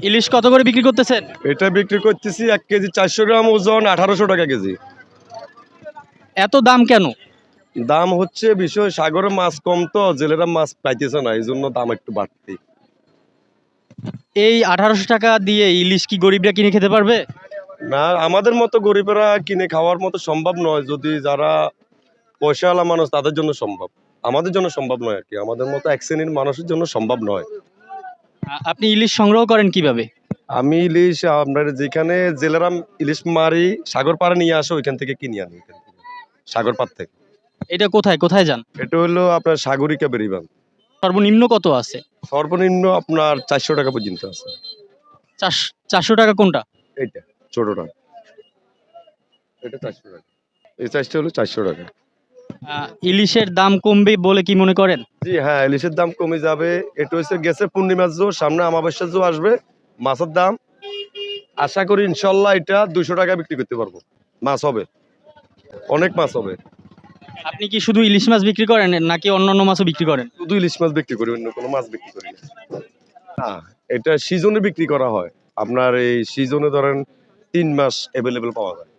ইলিশ কত করে বিক্রি করতেছেন? এটা বিক্রি করতেছি 1 কেজি 400 গ্রাম ওজন 1800 টাকা কেজি। এত দাম কেন? দাম হচ্ছে বিষয় সাগরে মাছ কম তো জেলেরা মাছ পাইতেছে না, এই জন্য দাম একটু বাড়তি। এই 1800 টাকা দিয়ে ইলিশ কি গরিবরা কিনে খেতে পারবে? না, আমাদের মতো গরিবেরা কিনে খাওয়ার মতো সম্ভব নয়। যদি যারা পয়সাওয়ালা মানুষ তাদের জন্য সম্ভব, আমাদের জন্য সম্ভব নয় আর কি। আমাদের মতো এক শ্রেণীর মানুষের জন্য সম্ভব নয়। আপনি ইলিশ সংগ্রহ করেন কিভাবে? আমি ইলিশ আপনার যেখানে জেলেরা ইলিশ মারি সাগর পাড়ে নিয়ে আসে ওইখান থেকে কিনে আনি, সাগর পাড় থেকে। এটা কোথায় কোথায় যান? এটা হলো আপনার সাগরিকা বেরিবান। সর্বনিম্ন কত আছে? সর্বনিম্ন আপনার 400 টাকা পর্যন্ত আছে। 400 টাকা কোনটা? এইটা ছোটটা, এটা 400 টাকা। এই সাইজটা হলো 400 টাকা। ইলিশের দাম কমবে বলে কি মনে করেন? জি হ্যাঁ, ইলিশের দাম কমে যাবে। এটা হচ্ছে গেছে পূর্ণিমার জো, সামনে আমাবস্যার জো আসবে। মাছের দাম আশা করি ইনশাল্লাহ এটা 200 টাকা বিক্রি করতে পারবো। মাছ হবে, অনেক মাছ হবে। আপনি কি শুধু ইলিশ মাছ বিক্রি করেন নাকি অন্যান্য মাছও বিক্রি করেন? শুধু ইলিশ মাছ বিক্রি করি, অন্য কোনো মাছ বিক্রি করি না। না, এটা সিজনে বিক্রি করা হয়। আপনার এই সিজনে ধরেন 3 মাস অ্যাভেলেবেল পাওয়া যায়।